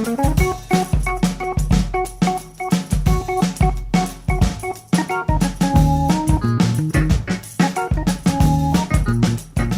¿Qué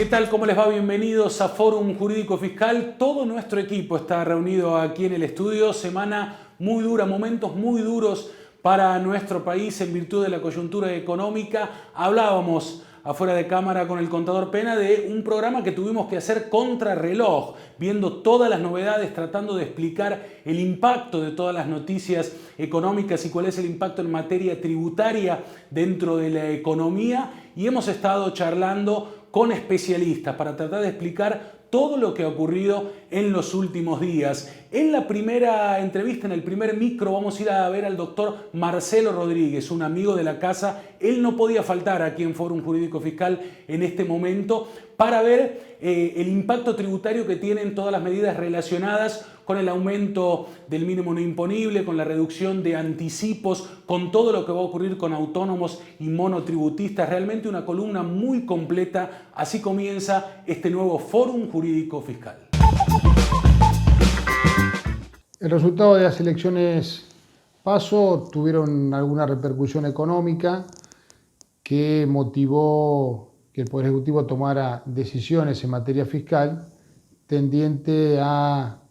tal? ¿Cómo les va? Bienvenidos a Fórum Jurídico Fiscal. Todo nuestro equipo está reunido aquí en el estudio. Semana muy dura, momentos muy duros para nuestro país en virtud de la coyuntura económica. Hablábamos afuera de cámara con el contador Pena de un programa que tuvimos que hacer contrarreloj, viendo todas las novedades, tratando de explicar el impacto de todas las noticias económicas y cuál es el impacto en materia tributaria dentro de la economía. Y hemos estado charlando con especialistas para tratar de explicar todo lo que ha ocurrido en los últimos días. En la primera entrevista, en el primer micro, vamos a ir a ver al doctor Marcelo Rodríguez, un amigo de la casa. Él no podía faltar aquí en Fórum Jurídico Fiscal en este momento para ver el impacto tributario que tienen todas las medidas relacionadas con el aumento del mínimo no imponible, con la reducción de anticipos, con todo lo que va a ocurrir con autónomos y monotributistas. Realmente una columna muy completa. Así comienza este nuevo Fórum Jurídico Fiscal. El resultado de las elecciones PASO tuvieron alguna repercusión económica que motivó que el Poder Ejecutivo tomara decisiones en materia fiscal tendiente a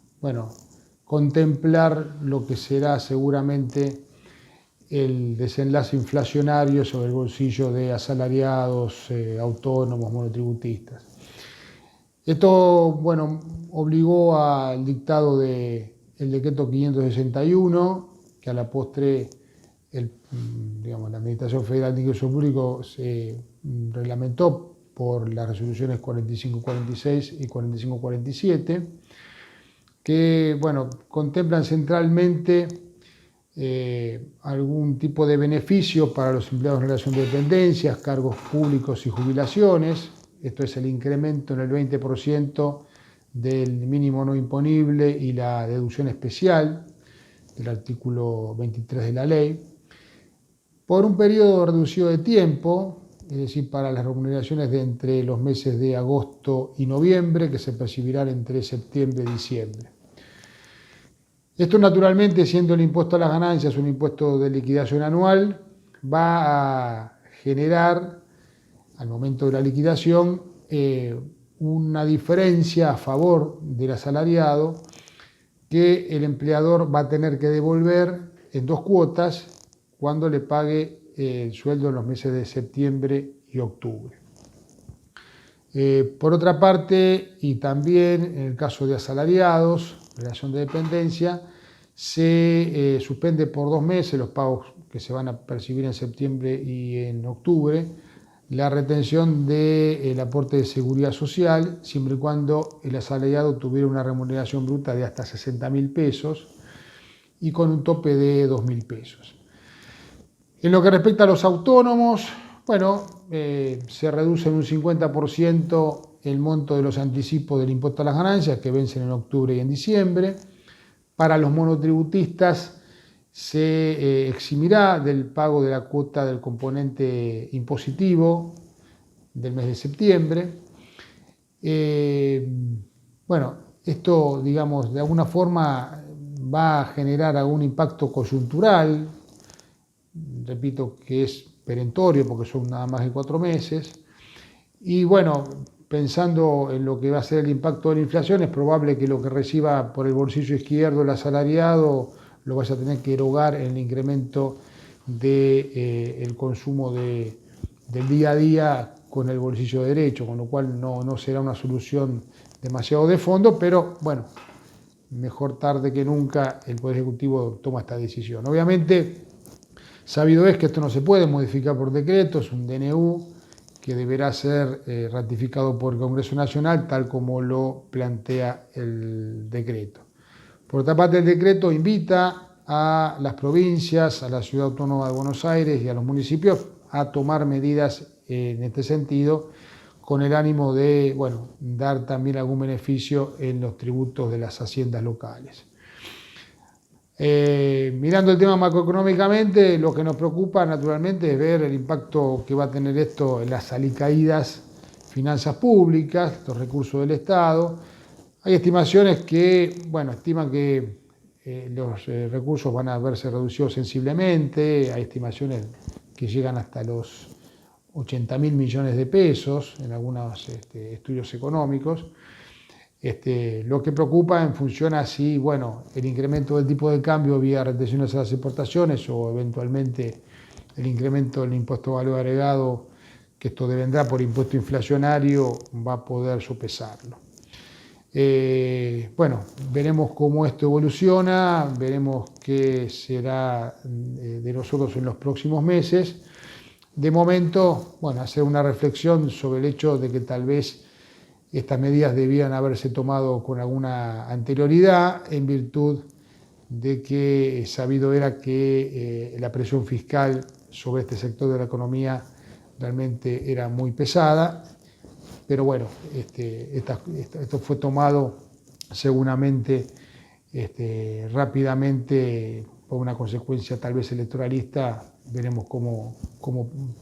contemplar lo que será seguramente el desenlace inflacionario sobre el bolsillo de asalariados, autónomos, monotributistas. Esto, obligó al dictado del decreto 561, que a la postre la Administración Federal de Ingresos Públicos se reglamentó por las resoluciones 4546 y 4547, que contemplan centralmente algún tipo de beneficio para los empleados en relación de dependencias, cargos públicos y jubilaciones. Esto es el incremento en el 20% del mínimo no imponible y la deducción especial del artículo 23 de la ley, por un periodo reducido de tiempo, es decir, para las remuneraciones de entre los meses de agosto y noviembre, que se percibirán entre septiembre y diciembre. Esto, naturalmente, siendo el impuesto a las ganancias un impuesto de liquidación anual, va a generar, al momento de la liquidación, una diferencia a favor del asalariado que el empleador va a tener que devolver en 2 cuotas cuando le pague el sueldo en los meses de septiembre y octubre. Por otra parte, y también en el caso de asalariados, relación de dependencia, se suspende por 2 meses los pagos que se van a percibir en septiembre y en octubre, la retención del aporte de seguridad social, siempre y cuando el asalariado tuviera una remuneración bruta de hasta 60.000 pesos y con un tope de 2.000 pesos. En lo que respecta a los autónomos, se reduce en un 50% el monto de los anticipos del impuesto a las ganancias que vencen en octubre y en diciembre. Para los monotributistas se eximirá del pago de la cuota del componente impositivo del mes de septiembre. Esto, de alguna forma va a generar algún impacto coyuntural, repito que es perentorio porque son nada más de 4 meses, y pensando en lo que va a ser el impacto de la inflación, es probable que lo que reciba por el bolsillo izquierdo el asalariado lo vaya a tener que erogar en el incremento del consumo del día a día con el bolsillo derecho, con lo cual no será una solución demasiado de fondo, pero mejor tarde que nunca el Poder Ejecutivo toma esta decisión. Obviamente, sabido es que esto no se puede modificar por decreto, es un DNU que deberá ser ratificado por el Congreso Nacional, tal como lo plantea el decreto. Por otra parte, el decreto invita a las provincias, a la Ciudad Autónoma de Buenos Aires y a los municipios a tomar medidas en este sentido, con el ánimo de dar también algún beneficio en los tributos de las haciendas locales. Mirando el tema macroeconómicamente, lo que nos preocupa naturalmente es ver el impacto que va a tener esto en las alicaídas finanzas públicas, los recursos del Estado. Hay estimaciones que estiman que los recursos van a verse reducidos sensiblemente. Hay estimaciones que llegan hasta los 80.000 millones de pesos en algunos estudios económicos. Lo que preocupa en función a si, bueno, el incremento del tipo de cambio vía retenciones a las importaciones o eventualmente el incremento del impuesto de valor agregado, que esto devendrá por impuesto inflacionario, va a poder sopesarlo. Bueno, veremos cómo esto evoluciona, veremos qué será de nosotros en los próximos meses. De momento, bueno, hacer una reflexión sobre el hecho de que tal vez estas medidas debían haberse tomado con alguna anterioridad, en virtud de que sabido era que la presión fiscal sobre este sector de la economía realmente era muy pesada. Pero bueno, esto fue tomado seguramente rápidamente por una consecuencia tal vez electoralista. Veremos cómo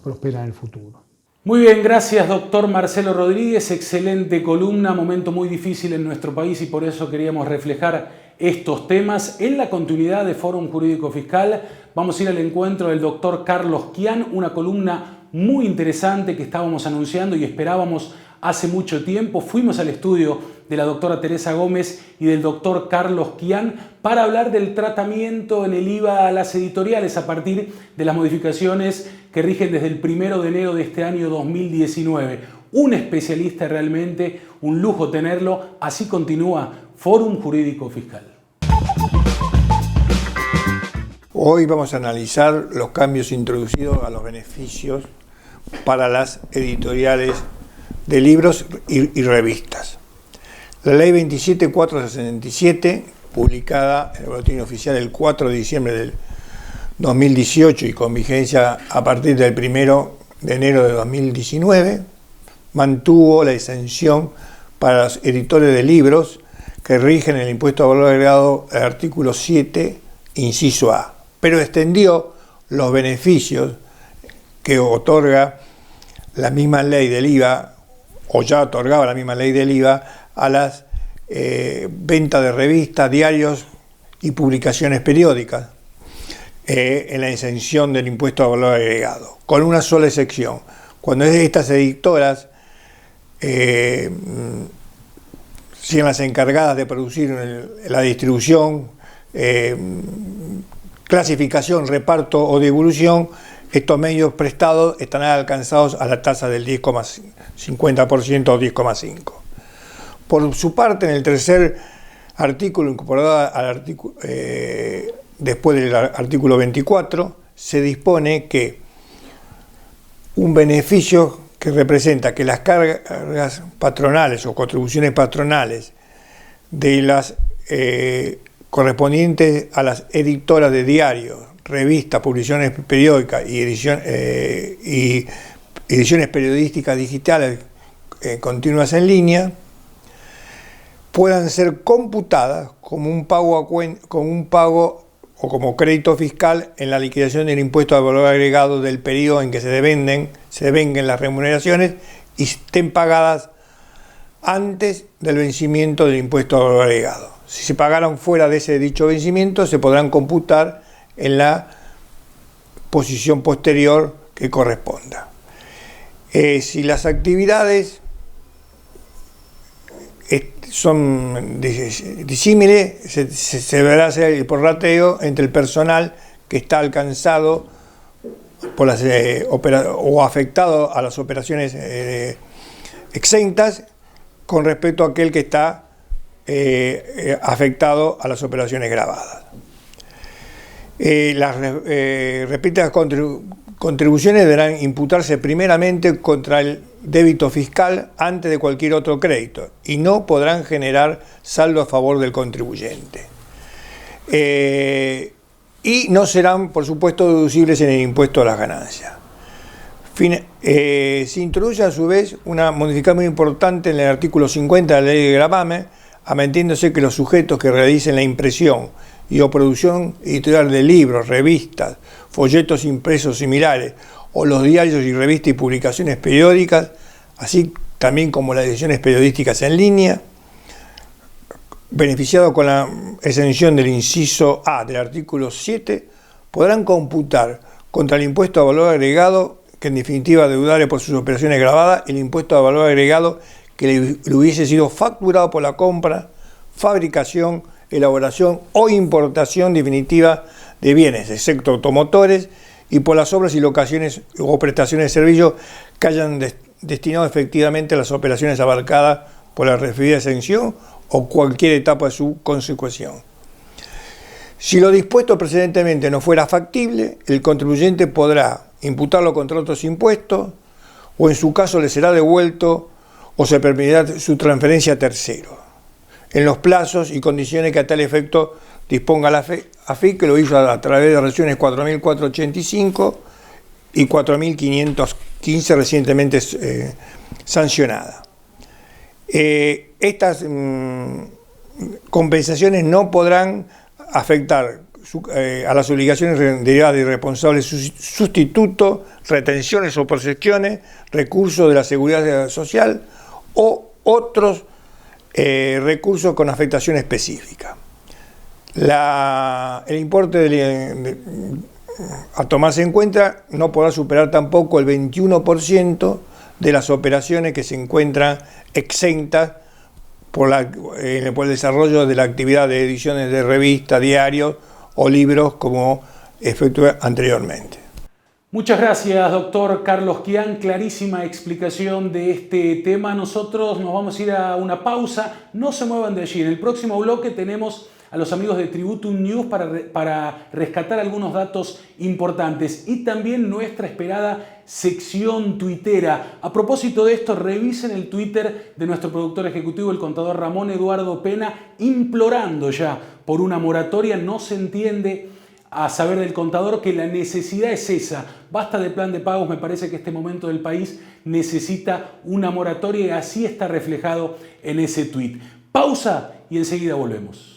prospera en el futuro. Muy bien, gracias doctor Marcelo Rodríguez, excelente columna, momento muy difícil en nuestro país y por eso queríamos reflejar estos temas. En la continuidad de Fórum Jurídico Fiscal vamos a ir al encuentro del doctor Carlos Kian, una columna muy interesante que estábamos anunciando y esperábamos hace mucho tiempo. Fuimos al estudio de la doctora Teresa Gómez y del doctor Carlos Kian para hablar del tratamiento en el IVA a las editoriales a partir de las modificaciones que rigen desde el 1 de enero de este año 2019. Un especialista realmente, un lujo tenerlo. Así continúa Fórum Jurídico Fiscal. Hoy vamos a analizar los cambios introducidos a los beneficios para las editoriales de libros y revistas. La Ley 27.467, publicada en el Boletín Oficial el 4 de diciembre del 2018 y con vigencia a partir del 1 de enero de 2019, mantuvo la exención para los editores de libros que rigen el impuesto a valor agregado al artículo 7, inciso A, pero extendió los beneficios que otorga la misma ley del IVA, o ya otorgaba la misma ley del IVA, a las ventas de revistas, diarios y publicaciones periódicas en la exención del impuesto a valor agregado, con una sola excepción. Cuando estas editoras sean las encargadas de producir la distribución, clasificación, reparto o devolución, estos medios prestados estarán alcanzados a la tasa del 10,50% o 10,5%. Por su parte, en el tercer artículo incorporado al artículo, después del artículo 24, se dispone que un beneficio que representa que las cargas patronales o contribuciones patronales de las correspondientes a las editoras de diarios, revistas, publicaciones periódicas y ediciones periodísticas digitales continuas en línea, puedan ser computadas como un pago o como crédito fiscal en la liquidación del impuesto al valor agregado del periodo en que se devenguen las remuneraciones y estén pagadas antes del vencimiento del impuesto al valor agregado. Si se pagaron fuera de ese dicho vencimiento, se podrán computar en la posición posterior que corresponda. Si las actividades son disímiles, se deberá hacer el prorrateo entre el personal que está alcanzado por las o afectado a las operaciones exentas con respecto a aquel que está afectado a las operaciones gravadas. Las repetidas contribuciones deberán imputarse primeramente contra el débito fiscal antes de cualquier otro crédito y no podrán generar saldo a favor del contribuyente. Y no serán, por supuesto, deducibles en el impuesto a las ganancias. Se introduce a su vez una modificación muy importante en el artículo 50 de la ley de gravamen, admitiéndose que los sujetos que realicen la impresión y o producción editorial de libros, revistas, folletos impresos similares o los diarios y revistas y publicaciones periódicas, así también como las ediciones periodísticas en línea, beneficiados con la exención del inciso A del artículo 7 podrán computar contra el impuesto a valor agregado, que en definitiva deudable por sus operaciones grabadas, el impuesto a valor agregado que le hubiese sido facturado por la compra, fabricación, elaboración o importación definitiva de bienes, excepto automotores, y por las obras y locaciones o prestaciones de servicios que hayan destinado efectivamente a las operaciones abarcadas por la referida exención o cualquier etapa de su consecución. Si lo dispuesto precedentemente no fuera factible, el contribuyente podrá imputarlo contra otros impuestos, o en su caso le será devuelto o se permitirá su transferencia a tercero, en los plazos y condiciones que a tal efecto disponga la AFIP, que lo hizo a través de resoluciones 4.485 y 4.515 recientemente sancionadas. Estas compensaciones no podrán afectar a las obligaciones derivadas de irresponsables sustitutos, retenciones o percepciones, recursos de la seguridad social o otros recursos con afectación específica. El importe a tomarse en cuenta no podrá superar tampoco el 21% de las operaciones que se encuentran exentas por el desarrollo de la actividad de ediciones de revistas, diarios o libros, como efectué anteriormente. Muchas gracias, doctor Carlos Quián. Clarísima explicación de este tema. Nosotros nos vamos a ir a una pausa. No se muevan de allí. En el próximo bloque tenemos a los amigos de Tributum News para rescatar algunos datos importantes y también nuestra esperada sección tuitera. A propósito de esto, revisen el Twitter de nuestro productor ejecutivo, el contador Ramón Eduardo Pena, implorando ya por una moratoria. No se entiende, a saber del contador, que la necesidad es esa. Basta de plan de pagos. Me parece que este momento del país necesita una moratoria y así está reflejado en ese tuit. Pausa y enseguida volvemos.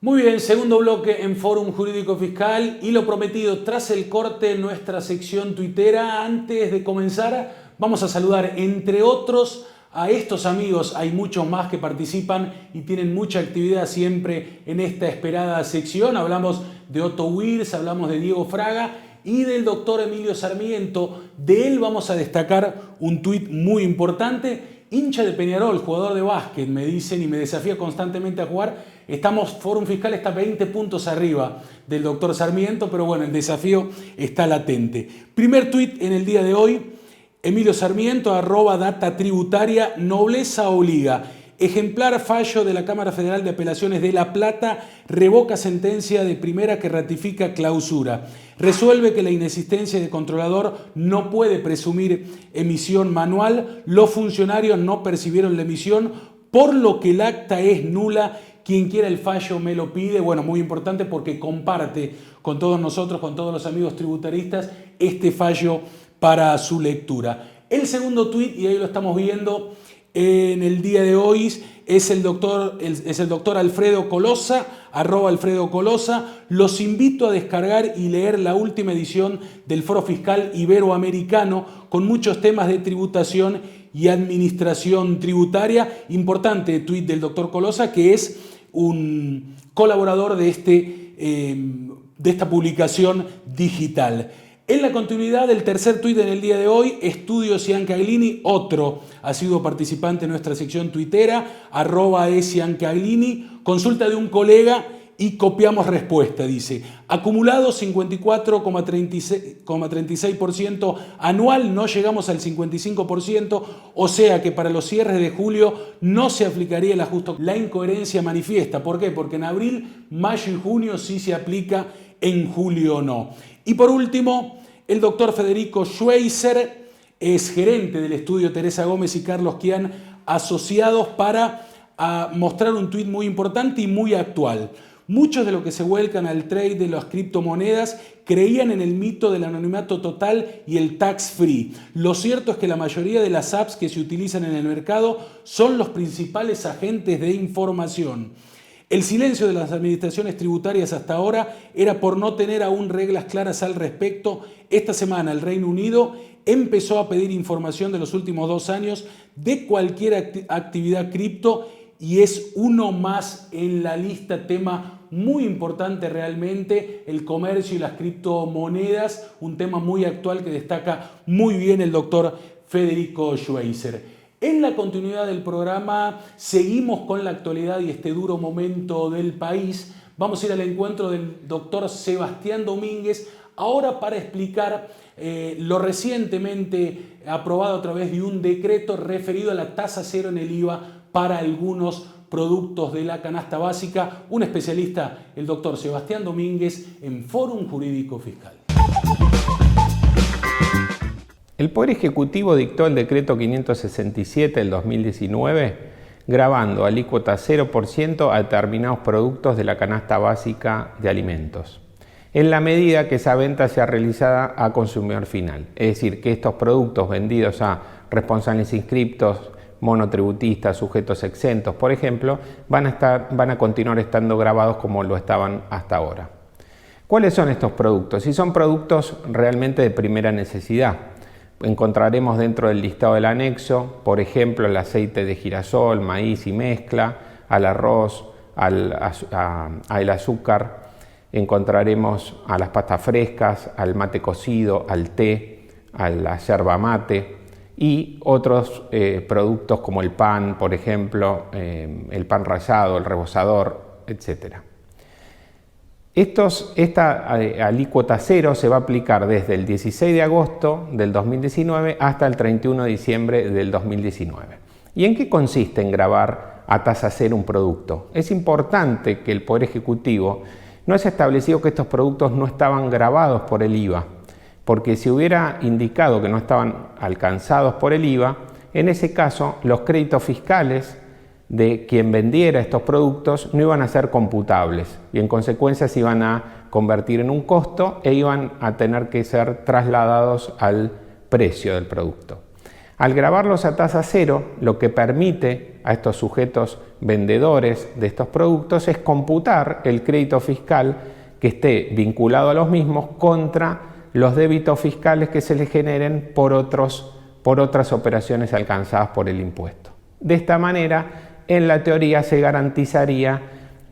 Muy bien, segundo bloque en Fórum Jurídico Fiscal y lo prometido, tras el corte, nuestra sección tuitera. Antes de comenzar, vamos a saludar, entre otros, a estos amigos. Hay muchos más que participan y tienen mucha actividad siempre en esta esperada sección. Hablamos de Otto Wirs, hablamos de Diego Fraga y del doctor Emilio Sarmiento. De él vamos a destacar un tuit muy importante. Hincha de Peñarol, jugador de básquet, me dicen, y me desafía constantemente a jugar. Fórum Fiscal está 20 puntos arriba del doctor Sarmiento, pero bueno, el desafío está latente. Primer tuit en el día de hoy, Emilio Sarmiento, @data tributaria, nobleza obliga. Ejemplar fallo de la Cámara Federal de Apelaciones de La Plata revoca sentencia de primera que ratifica clausura. Resuelve que la inexistencia de controlador no puede presumir emisión manual. Los funcionarios no percibieron la emisión, por lo que el acta es nula. Quien quiera el fallo me lo pide. Bueno, muy importante porque comparte con todos nosotros, con todos los amigos tributaristas, este fallo para su lectura. El segundo tuit, y ahí lo estamos viendo, en el día de hoy es el doctor Alfredo Colosa, @Alfredo Colosa. Los invito a descargar y leer la última edición del Foro Fiscal Iberoamericano con muchos temas de tributación y administración tributaria. Importante tuit del doctor Colosa, que es un colaborador de esta publicación digital. En la continuidad del tercer tuit en el día de hoy, Estudios Iancaglini, otro ha sido participante en nuestra sección tuitera, @Iancaglini, consulta de un colega y copiamos respuesta, dice. Acumulado 54,36% anual, no llegamos al 55%, o sea que para los cierres de julio no se aplicaría el ajuste. La incoherencia manifiesta. ¿Por qué? Porque en abril, mayo y junio sí se aplica, en julio no. Y por último, el doctor Federico Schweizer es gerente del estudio Teresa Gómez y Carlos Kian asociados para mostrar un tuit muy importante y muy actual. Muchos de los que se vuelcan al trade de las criptomonedas creían en el mito del anonimato total y el tax free. Lo cierto es que la mayoría de las apps que se utilizan en el mercado son los principales agentes de información. El silencio de las administraciones tributarias hasta ahora era por no tener aún reglas claras al respecto. Esta semana el Reino Unido empezó a pedir información de los últimos 2 años de cualquier actividad cripto y es uno más en la lista, tema muy importante realmente, el comercio y las criptomonedas, un tema muy actual que destaca muy bien el doctor Federico Schweizer. En la continuidad del programa seguimos con la actualidad y este duro momento del país. Vamos a ir al encuentro del doctor Sebastián Domínguez, ahora para explicar lo recientemente aprobado a través de un decreto referido a la tasa cero en el IVA para algunos productos de la canasta básica. Un especialista, el doctor Sebastián Domínguez, en Fórum Jurídico Fiscal. El Poder Ejecutivo dictó el decreto 567 del 2019, gravando alícuota 0% a determinados productos de la canasta básica de alimentos, en la medida que esa venta sea realizada a consumidor final. Es decir, que estos productos vendidos a responsables inscriptos, monotributistas, sujetos exentos, por ejemplo, van a continuar estando gravados como lo estaban hasta ahora. ¿Cuáles son estos productos? Si son productos realmente de primera necesidad, encontraremos dentro del listado del anexo, por ejemplo, el aceite de girasol, maíz y mezcla, al arroz, al azúcar, encontraremos a las pastas frescas, al mate cocido, al té, a la yerba mate y otros productos como el pan, por ejemplo, el pan rallado, el rebozador, etc. Esta alícuota cero se va a aplicar desde el 16 de agosto del 2019 hasta el 31 de diciembre del 2019. ¿Y en qué consiste en gravar a tasa cero un producto? Es importante que el Poder Ejecutivo no haya establecido que estos productos no estaban gravados por el IVA, porque si hubiera indicado que no estaban alcanzados por el IVA, en ese caso los créditos fiscales de quien vendiera estos productos no iban a ser computables y en consecuencia se iban a convertir en un costo e iban a tener que ser trasladados al precio del producto. Al gravarlos a tasa cero, lo que permite a estos sujetos vendedores de estos productos es computar el crédito fiscal que esté vinculado a los mismos contra los débitos fiscales que se les generen por otras operaciones alcanzadas por el impuesto. De esta manera, en la teoría se garantizaría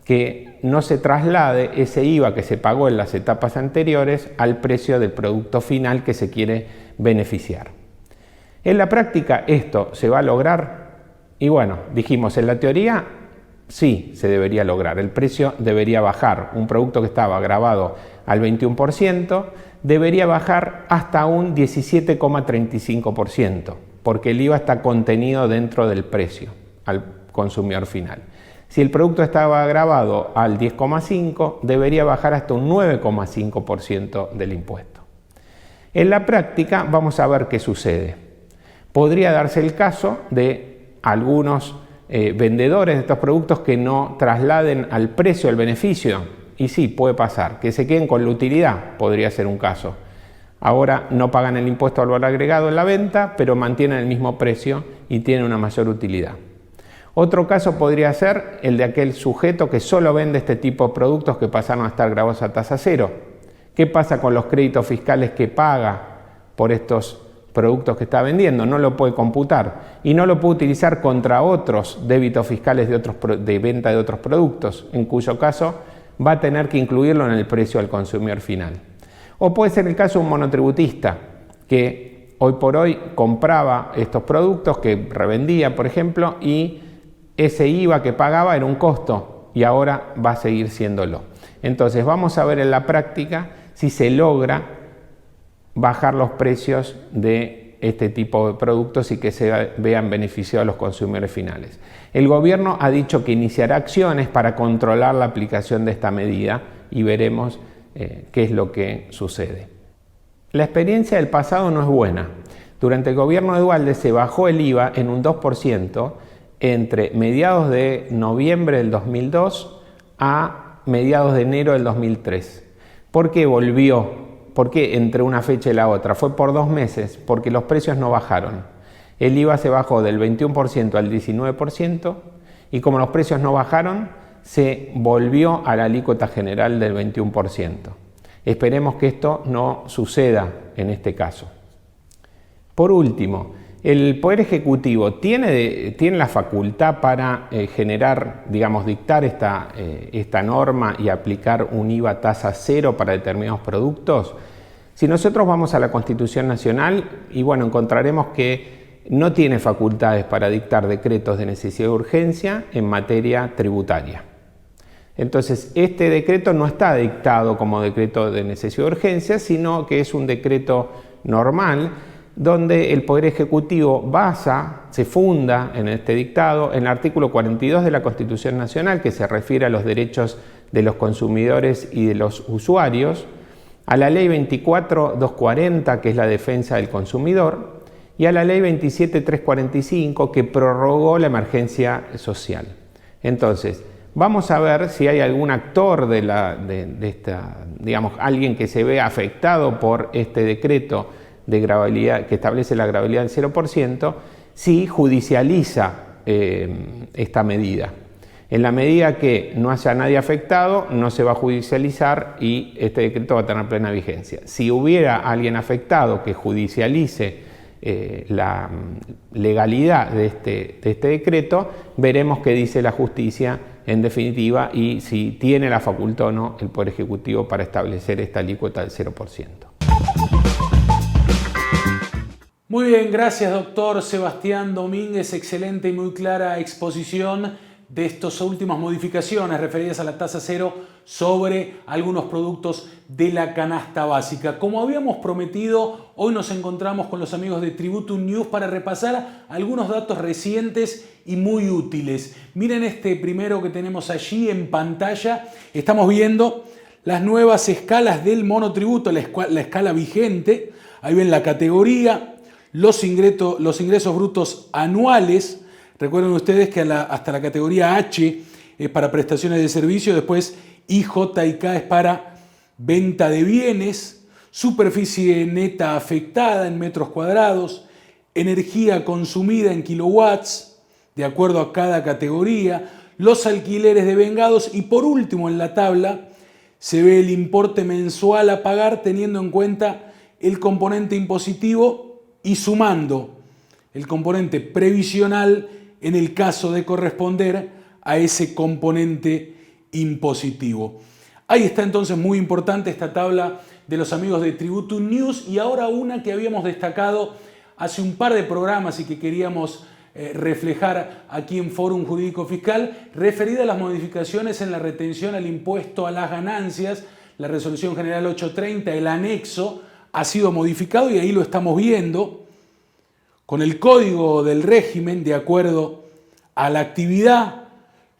que no se traslade ese IVA que se pagó en las etapas anteriores al precio del producto final que se quiere beneficiar. En la práctica esto se va a lograr y bueno, dijimos en la teoría sí se debería lograr, el precio debería bajar, un producto que estaba gravado al 21% debería bajar hasta un 17,35% porque el IVA está contenido dentro del precio al consumidor final. Si el producto estaba gravado al 10,5%, debería bajar hasta un 9,5% del impuesto. En la práctica vamos a ver qué sucede. Podría darse el caso de algunos vendedores de estos productos que no trasladen al precio el beneficio, y sí, puede pasar, que se queden con la utilidad, podría ser un caso. Ahora no pagan el impuesto al valor agregado en la venta, pero mantienen el mismo precio y tienen una mayor utilidad. Otro caso podría ser el de aquel sujeto que solo vende este tipo de productos que pasaron a estar gravados a tasa cero. ¿Qué pasa con los créditos fiscales que paga por estos productos que está vendiendo? No lo puede computar y no lo puede utilizar contra otros débitos fiscales de venta de otros productos, en cuyo caso va a tener que incluirlo en el precio al consumidor final. O puede ser el caso de un monotributista que hoy por hoy compraba estos productos que revendía, por ejemplo, y ese IVA que pagaba era un costo y ahora va a seguir siéndolo. Entonces vamos a ver en la práctica si se logra bajar los precios de este tipo de productos y que se vean beneficiados a los consumidores finales. El gobierno ha dicho que iniciará acciones para controlar la aplicación de esta medida y veremos qué es lo que sucede. La experiencia del pasado no es buena. Durante el gobierno de Duhalde se bajó el IVA en un 2% entre mediados de noviembre del 2002 a mediados de enero del 2003. ¿Por qué volvió? ¿Por qué entre una fecha y la otra? Fue por 2 meses, porque los precios no bajaron. El IVA se bajó del 21% al 19% y como los precios no bajaron, se volvió a la alícuota general del 21%. Esperemos que esto no suceda en este caso. Por último, el Poder Ejecutivo tiene la facultad para generar, dictar esta norma y aplicar un IVA tasa cero para determinados productos. Si nosotros vamos a la Constitución Nacional, encontraremos que no tiene facultades para dictar decretos de necesidad y urgencia en materia tributaria. Entonces, este decreto no está dictado como decreto de necesidad y urgencia, sino que es un decreto normal, donde el Poder Ejecutivo se funda en este dictado en el artículo 42 de la Constitución Nacional, que se refiere a los derechos de los consumidores y de los usuarios, a la Ley 24.240, que es la defensa del consumidor, y a la Ley 27.345, que prorrogó la emergencia social. Entonces, vamos a ver si hay algún actor alguien que se ve afectado por este decreto de gravabilidad, que establece la gravabilidad del 0%, si judicializa esta medida. En la medida que no haya nadie afectado, no se va a judicializar y este decreto va a tener plena vigencia. Si hubiera alguien afectado que judicialice la legalidad de este decreto, veremos qué dice la justicia en definitiva y si tiene la facultad o no el Poder Ejecutivo para establecer esta alícuota del 0%. Muy bien, gracias doctor Sebastián Domínguez, excelente y muy clara exposición de estas últimas modificaciones referidas a la tasa cero sobre algunos productos de la canasta básica. Como habíamos prometido, hoy nos encontramos con los amigos de Tributum News para repasar algunos datos recientes y muy útiles. Miren este primero que tenemos allí en pantalla. Estamos viendo las nuevas escalas del monotributo, la escala vigente. Ahí ven la categoría, los ingresos brutos anuales. Recuerden ustedes que hasta la categoría H es para prestaciones de servicio, después I, J y K es para venta de bienes, superficie neta afectada en metros cuadrados, energía consumida en kilowatts, de acuerdo a cada categoría, los alquileres devengados y por último en la tabla se ve el importe mensual a pagar teniendo en cuenta el componente impositivo y sumando el componente previsional en el caso de corresponder a ese componente impositivo. Ahí está entonces muy importante esta tabla de los amigos de Tributum News y ahora una que habíamos destacado hace un par de programas y que queríamos reflejar aquí en Fórum Jurídico Fiscal, referida a las modificaciones en la retención al impuesto a las ganancias. La Resolución General 830, el anexo, ha sido modificado y ahí lo estamos viendo con el código del régimen de acuerdo a la actividad,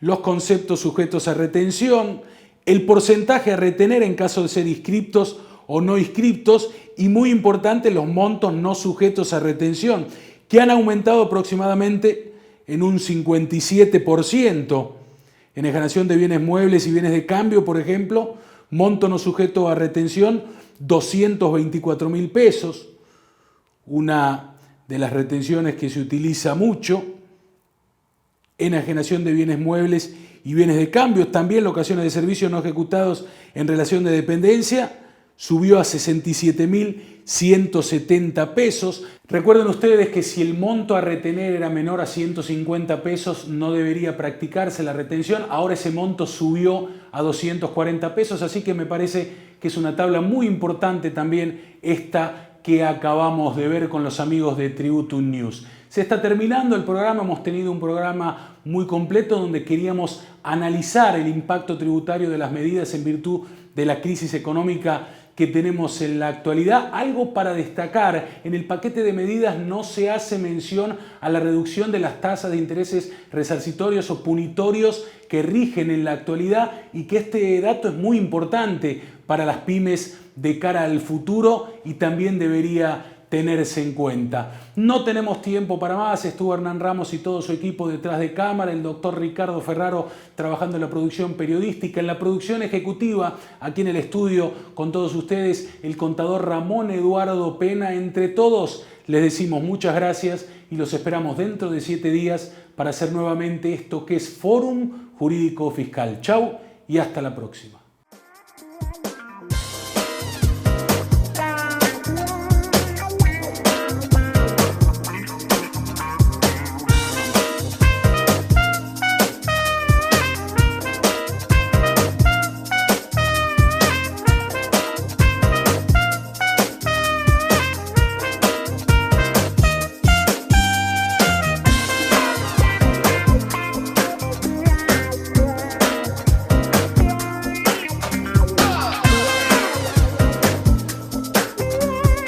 los conceptos sujetos a retención, el porcentaje a retener en caso de ser inscriptos o no inscriptos y muy importante los montos no sujetos a retención que han aumentado aproximadamente en un 57%. Enajenación de bienes muebles y bienes de cambio, por ejemplo, monto no sujeto a retención 224.000 pesos, una de las retenciones que se utiliza mucho. Enajenación de bienes muebles y bienes de cambio, también locaciones de servicios no ejecutados en relación de dependencia, subió a 67.170 pesos. Recuerden ustedes que si el monto a retener era menor a 150 pesos, no debería practicarse la retención. Ahora ese monto subió a 240 pesos, así que me parece que es una tabla muy importante también esta que acabamos de ver con los amigos de Tributum News. Se está terminando el programa, hemos tenido un programa muy completo donde queríamos analizar el impacto tributario de las medidas en virtud de la crisis económica que tenemos en la actualidad. Algo para destacar, en el paquete de medidas no se hace mención a la reducción de las tasas de intereses resarcitorios o punitorios que rigen en la actualidad, y que este dato es muy importante para las pymes de cara al futuro y también debería tenerse en cuenta. No tenemos tiempo para más. Estuvo Hernán Ramos y todo su equipo detrás de cámara, el doctor Ricardo Ferraro trabajando en la producción periodística, en la producción ejecutiva, aquí en el estudio con todos ustedes, el contador Ramón Eduardo Pena. Entre todos les decimos muchas gracias y los esperamos dentro de 7 días para hacer nuevamente esto que es Fórum Jurídico Fiscal. Chau y hasta la próxima.